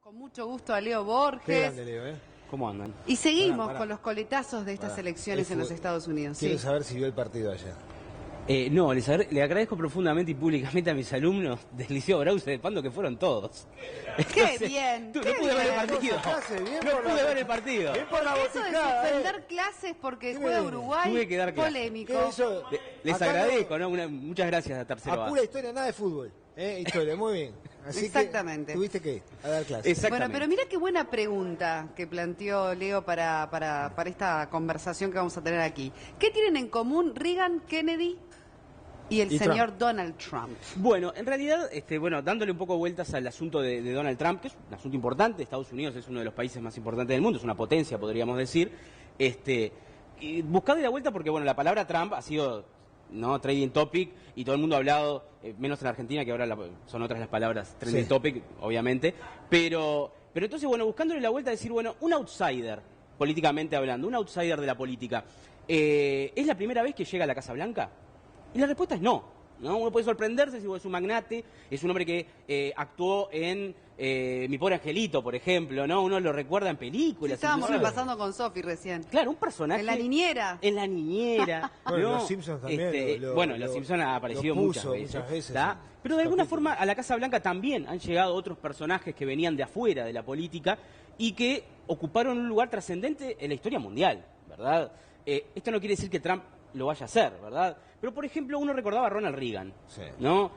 Con mucho gusto a Leo Borges. Qué grande, Leo, ¿eh? ¿Cómo andan? Y seguimos con los coletazos de estas elecciones en los Estados Unidos. Quiero Sí. saber si vio el partido ayer. No, le agradezco profundamente y públicamente a mis alumnos del Liceo Brause de Pando, que fueron todos. ¡Qué bien! No qué pude ver el bien. partido. No pude ver el partido. Bien por la Eso de boticada, suspender clases porque juega bien. Uruguay, Tuve que dar clase. polémico. ¿Qué hizo? Les Acá agradezco, ¿no? Muchas gracias a Tercero A A. pura historia, nada de fútbol. Historia, muy bien. Así Exactamente. que tuviste que ir a dar clases. Bueno, Exactamente. pero mira qué buena pregunta que planteó Leo para esta conversación que vamos a tener aquí. ¿Qué tienen en común Reagan, Kennedy y el Y señor Trump. Donald Trump? Bueno, en realidad, dándole un poco vueltas al asunto de Donald Trump, que es un asunto importante. Estados Unidos es uno de los países más importantes del mundo, es una potencia, podríamos decir. Y buscando la vuelta porque, bueno, la palabra Trump ha sido, ¿no?, trading topic, y todo el mundo ha hablado, menos en Argentina, que ahora son otras las palabras, trending Sí. topic, obviamente. Pero entonces, bueno, buscándole la vuelta, decir, bueno, un outsider, políticamente hablando, un outsider de la política, ¿es la primera vez que llega a la Casa Blanca? Y la respuesta es no. ¿No? Uno puede sorprenderse si es un magnate, es un hombre que actuó en Mi Pobre Angelito, por ejemplo, ¿no? Uno lo recuerda en películas. Estábamos inclusive. repasando con Sofi recién. Claro, un personaje. En La Niñera. En La Niñera. Bueno, ¿no? Los Simpsons también Bueno, Los Simpsons ha aparecido lo muchas puso veces. muchas veces ¿tá? en Pero de alguna capítulos. forma a la Casa Blanca también han llegado otros personajes que venían de afuera de la política y que ocuparon un lugar trascendente en la historia mundial, ¿verdad? Esto no quiere decir que Trump lo vaya a hacer, ¿verdad? Pero, por ejemplo, uno recordaba a Ronald Reagan, Sí. ¿no?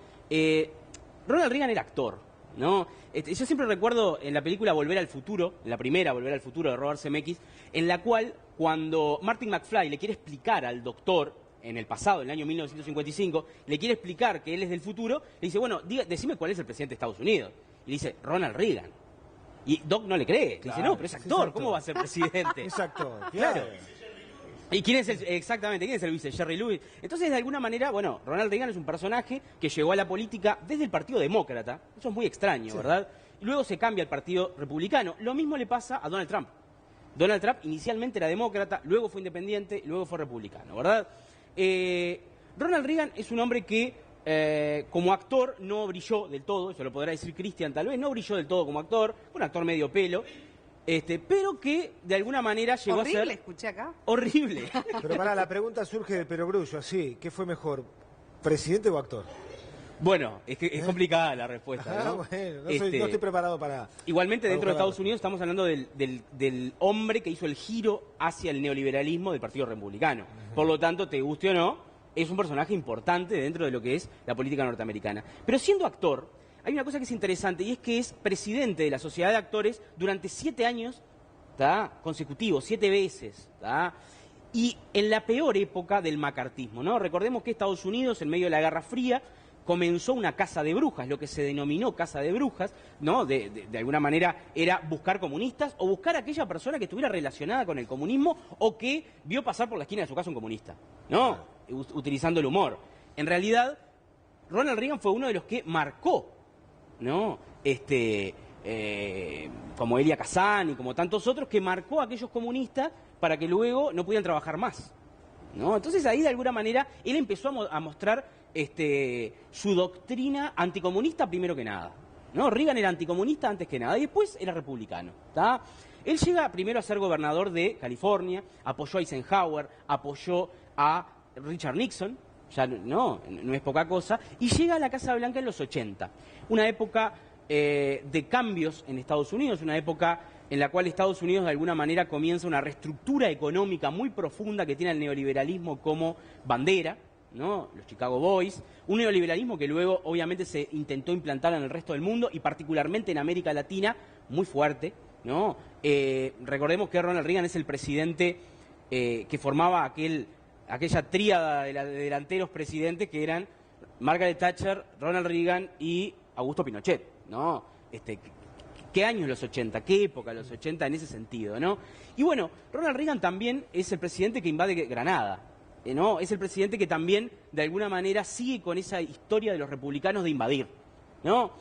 Ronald Reagan era actor, ¿no? Yo siempre recuerdo en la película Volver al Futuro, en la primera Volver al Futuro de Robert Zemeckis, en la cual cuando Martin McFly le quiere explicar al doctor, en el pasado, en el año 1955, le quiere explicar que él es del futuro, le dice, bueno, decime cuál es el presidente de Estados Unidos. Y le dice, Ronald Reagan. Y Doc no le cree, le dice, Claro, no, pero es sí, es actor, actor. ¿cómo va a ser presidente? Exacto, Claro. claro. ¿Y quién es exactamente, quién es el vice? Jerry Lewis. Entonces, de alguna manera, bueno, Ronald Reagan es un personaje que llegó a la política desde el Partido Demócrata. Eso es muy extraño, Sí. ¿verdad? Y luego se cambia al Partido Republicano. Lo mismo le pasa a Donald Trump. Donald Trump inicialmente era demócrata, luego fue independiente, luego fue republicano, ¿verdad? Ronald Reagan es un hombre que como actor no brilló del todo, eso lo podrá decir Cristian tal vez, no brilló del todo como actor, fue un actor medio pelo, pero que de alguna manera llegó Horrible, a ser escuché acá. horrible. Pero pará, la pregunta surge de perogrullo, así. ¿Qué fue mejor, presidente o actor? Bueno, es complicada la respuesta, ¿no? Bueno, no estoy preparado para... Igualmente, dentro de buscar la Estados Unidos estamos hablando del hombre que hizo el giro hacia el neoliberalismo del Partido Republicano. Por lo tanto, te guste o no, es un personaje importante dentro de lo que es la política norteamericana. Pero siendo actor, hay una cosa que es interesante y es que es presidente de la Sociedad de Actores durante 7 años, ¿tá?, consecutivos, 7 veces, ¿tá? Y en la peor época del macartismo, ¿no? Recordemos que Estados Unidos, en medio de la Guerra Fría, comenzó una casa de brujas, lo que se denominó casa de brujas, ¿no? De alguna manera era buscar comunistas o buscar a aquella persona que estuviera relacionada con el comunismo o que vio pasar por la esquina de su casa un comunista, ¿no? Utilizando el humor. En realidad, Ronald Reagan fue uno de los que marcó, ¿no? Como Elia Kazan y como tantos otros, que marcó a aquellos comunistas para que luego no pudieran trabajar más, ¿no? Entonces ahí de alguna manera él empezó a mostrar su doctrina anticomunista primero que nada, ¿no? Reagan era anticomunista antes que nada y después era republicano, ¿tá? Él llega primero a ser gobernador de California, apoyó a Eisenhower, apoyó a Richard Nixon, ya no es poca cosa, y llega a la Casa Blanca en los 80, una época de cambios en Estados Unidos, una época en la cual Estados Unidos de alguna manera comienza una reestructura económica muy profunda que tiene el neoliberalismo como bandera, ¿no? Los Chicago Boys, un neoliberalismo que luego obviamente se intentó implantar en el resto del mundo y particularmente en América Latina muy fuerte, ¿no? Recordemos que Ronald Reagan es el presidente que formaba aquella tríada de delanteros presidentes que eran Margaret Thatcher, Ronald Reagan y Augusto Pinochet, ¿no? ¿Qué años los 80? ¿Qué época los 80 en ese sentido, no? Y bueno, Ronald Reagan también es el presidente que invade Granada, ¿no? Es el presidente que también, de alguna manera, sigue con esa historia de los republicanos de invadir, ¿no?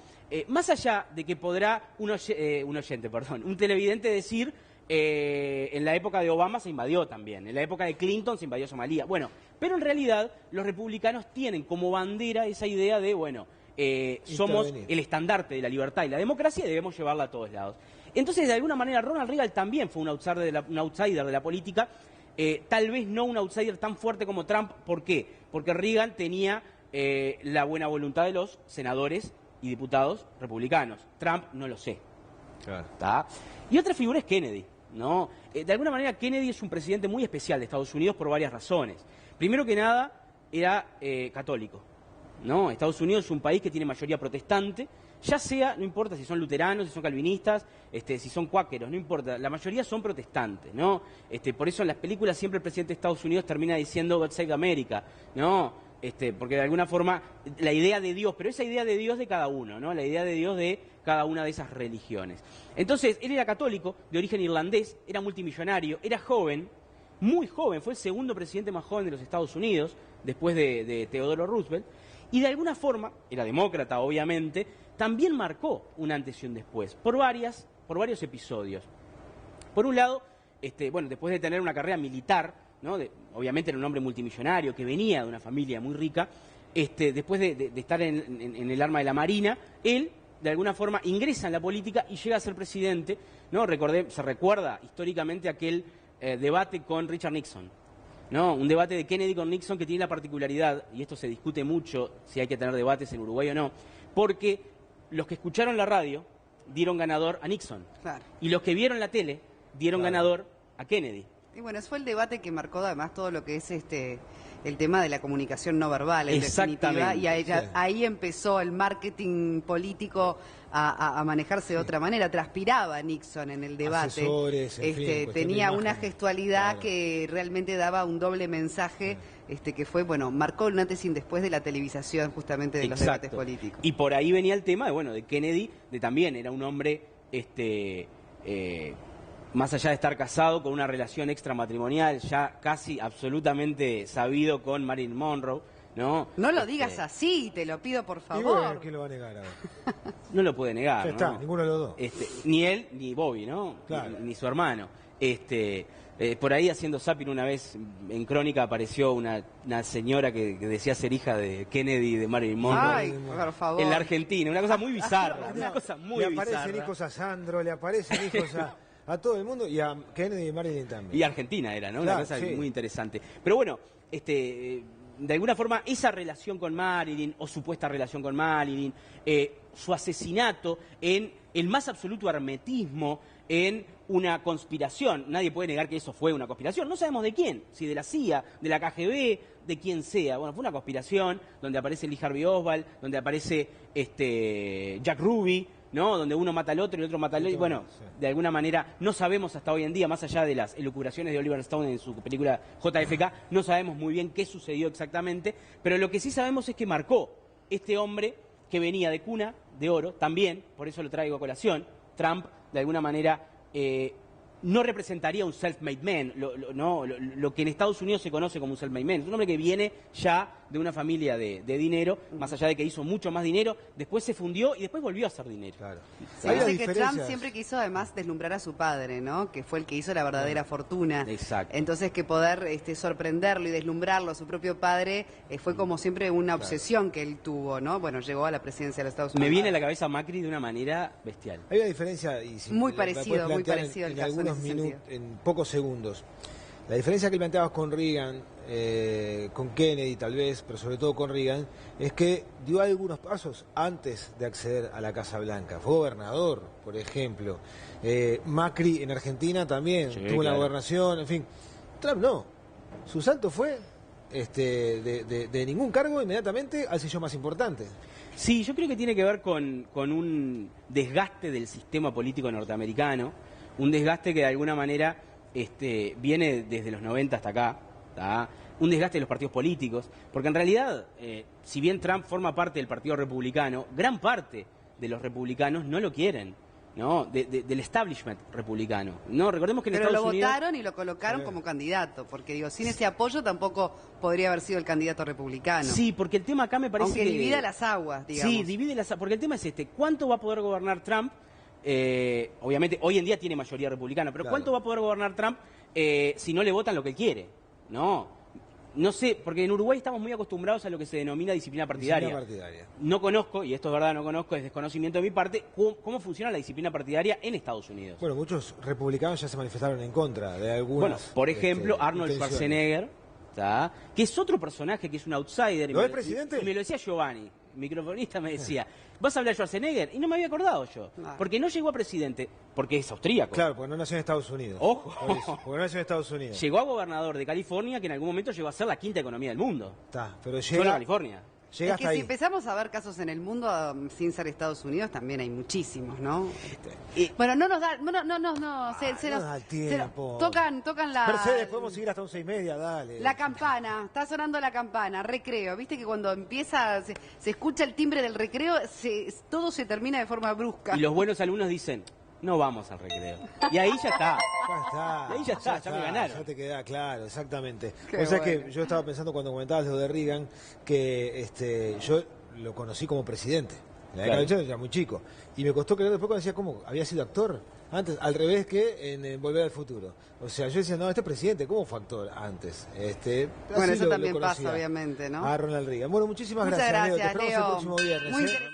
Más allá de que podrá un televidente decir, en la época de Obama se invadió también, en la época de Clinton se invadió Somalia. Bueno, pero en realidad los republicanos tienen como bandera esa idea de, bueno, somos Intervenir. el estandarte de la libertad y la democracia y debemos llevarla a todos lados. Entonces, de alguna manera, Ronald Reagan también fue un outsider de la política, tal vez no un outsider tan fuerte como Trump. ¿Por qué? Porque Reagan tenía la buena voluntad de los senadores y diputados republicanos. Trump no lo sé. Claro. ¿Tá? Y otra figura es Kennedy, ¿no? De alguna manera Kennedy es un presidente muy especial de Estados Unidos por varias razones. Primero que nada, era católico, ¿no? Estados Unidos es un país que tiene mayoría protestante, ya sea, no importa si son luteranos, si son calvinistas, si son cuáqueros, no importa, la mayoría son protestantes, ¿no? Por eso en las películas siempre el presidente de Estados Unidos termina diciendo God Save America, ¿no? Porque de alguna forma la idea de Dios, pero esa idea de Dios de cada uno, ¿no? La idea de Dios de cada una de esas religiones. Entonces, él era católico, de origen irlandés, era multimillonario, era joven, muy joven, fue el segundo presidente más joven de los Estados Unidos, después de Theodore Roosevelt, y de alguna forma, era demócrata obviamente, también marcó un antes y un después, por varios episodios. Por un lado, después de tener una carrera militar, ¿no? Obviamente era un hombre multimillonario que venía de una familia muy rica, después de estar en el arma de la Marina, él de alguna forma ingresa en la política y llega a ser presidente, ¿no? Se recuerda históricamente aquel debate con Richard Nixon, ¿no? Un debate de Kennedy con Nixon que tiene la particularidad, y esto se discute mucho si hay que tener debates en Uruguay o no, porque los que escucharon la radio dieron ganador a Nixon, Claro. y los que vieron la tele dieron ganador a Kennedy. Y bueno, eso fue el debate que marcó además todo lo que es el tema de la comunicación no verbal, en definitiva, Exactamente, y ahí empezó el marketing político a manejarse de otra manera. Transpiraba Nixon en el debate. Asesores, en fin, cuestión de tenía una imagen. gestualidad Claro. que realmente daba un doble mensaje, que fue, marcó un antes y un después de la televisación justamente de los debates políticos. Y por ahí venía el tema de Kennedy, también era un hombre, más allá de estar casado, con una relación extramatrimonial ya casi absolutamente sabido con Marilyn Monroe, ¿no? No lo digas así, te lo pido por Y favor. bueno, ¿quién lo va a negar ahora? No lo puede negar, Ya ¿no? está, ninguno de los dos. Ni él, ni Bobby, ¿no? Claro. Ni su hermano. Por ahí haciendo zapping una vez en Crónica apareció una señora que decía ser hija de Kennedy y de Marilyn Monroe. Ay, por favor. En la Argentina, una cosa muy bizarra, una cosa muy le aparecen bizarra. hijos a Sandro, le aparecen hijos a todo el mundo y a Kennedy y Marilyn también. Y Argentina era, ¿no? Claro, Una cosa sí. muy interesante. Pero bueno, de alguna forma esa relación con Marilyn, o supuesta relación con Marilyn, su asesinato en el más absoluto hermetismo, en una conspiración. Nadie puede negar que eso fue una conspiración. No sabemos de quién, si de la CIA, de la KGB, de quien sea. Bueno, fue una conspiración donde aparece Lee Harvey Oswald, donde aparece Jack Ruby, ¿no? Donde uno mata al otro y el otro mata al otro. Y bueno, Sí. de alguna manera no sabemos hasta hoy en día, más allá de las elucubraciones de Oliver Stone en su película JFK, no sabemos muy bien qué sucedió exactamente, pero lo que sí sabemos es que marcó este hombre que venía de cuna de oro, también, por eso lo traigo a colación. Trump, de alguna manera, no representaría un self-made man, lo que en Estados Unidos se conoce como un self-made man. Es un hombre que viene ya de una familia de dinero, más allá de que hizo mucho más dinero, después se fundió y después volvió a hacer dinero. Claro. Se Hay dice que Trump diferencias. siempre quiso además deslumbrar a su padre, ¿no? Que fue el que hizo la verdadera fortuna. Exacto. Entonces que poder sorprenderlo y deslumbrarlo a su propio padre fue como siempre una obsesión que él tuvo, ¿no? Bueno, llegó a la presidencia de los Estados Unidos. Me viene a la cabeza Macri de una manera bestial. Hay una diferencia, y si Muy la parecido, puedes muy plantear parecido el en caso en algunos ese minutos, sentido. en pocos segundos. La diferencia que planteabas con Reagan, con Kennedy tal vez, pero sobre todo con Reagan, es que dio algunos pasos antes de acceder a la Casa Blanca. Fue gobernador, por ejemplo. Macri en Argentina también Sí, tuvo la claro. gobernación, en fin. Trump no. Su salto fue de ningún cargo inmediatamente al sillón más importante. Sí, yo creo que tiene que ver con un desgaste del sistema político norteamericano, un desgaste que de alguna manera viene desde los 90 hasta acá, ¿tá? Un desgaste de los partidos políticos, porque en realidad, si bien Trump forma parte del Partido Republicano, gran parte de los republicanos no lo quieren, ¿no? Del establishment republicano. No, recordemos que en Pero lo Estados Unidos... votaron y lo colocaron como candidato, porque digo, sin ese apoyo tampoco podría haber sido el candidato republicano. Sí, porque el tema acá me parece Aunque que... divida las aguas, digamos. Sí, divide las... Porque el tema es ¿cuánto va a poder gobernar Trump? Obviamente, hoy en día tiene mayoría republicana, pero Claro. ¿cuánto va a poder gobernar Trump si no le votan lo que él quiere? No. no sé, porque en Uruguay estamos muy acostumbrados a lo que se denomina disciplina partidaria. No conozco, y esto es verdad, no conozco, es desconocimiento de mi parte, cómo funciona la disciplina partidaria en Estados Unidos. Bueno, muchos republicanos ya se manifestaron en contra de algunas. Bueno, por ejemplo, Arnold intenciones. Schwarzenegger, ¿tá? Que es otro personaje que es un outsider. ¿Lo es presidente? Y me lo decía Giovanni, microfonista, me decía, ¿vas a hablar de Schwarzenegger? Y no me había acordado yo, porque no llegó a presidente, porque es austríaco. Claro, porque no nació en Estados Unidos. Ojo. Por eso, porque no nació en Estados Unidos. Llegó a gobernador de California, que en algún momento llegó a ser la quinta economía del mundo. Está, pero Solo llega, California. llega Es que hasta si ahí. empezamos a ver casos en el mundo sin ser Estados Unidos, también hay muchísimos, ¿no? Y- Bueno, no nos da, no, se no nos da el tiempo. tocan la Mercedes, podemos seguir hasta 11:30, dale. la campana, está sonando la campana, recreo, viste que cuando empieza, se escucha el timbre del recreo, todo se termina de forma brusca. Y los buenos alumnos dicen, no vamos al recreo. Y ahí ya está. Ya está. Ahí ya está, ya me ganaron. Ya te queda claro, exactamente. Qué O sea bueno. que yo estaba pensando cuando comentabas lo de Reagan, que yo lo conocí como presidente. En la década del 80 era muy chico. Y me costó creer después cuando decía, ¿cómo? ¿Había sido actor? Antes, al revés que en Volver al Futuro. O sea, yo decía, no, este es presidente, ¿cómo fue actor antes? Bueno, así eso lo también conocía pasa, obviamente, ¿no? A Ronald Reagan. Bueno, muchísimas Muchas gracias, Leo. Te gracias, esperamos Leo. el próximo viernes. Muy ¿eh? interesante.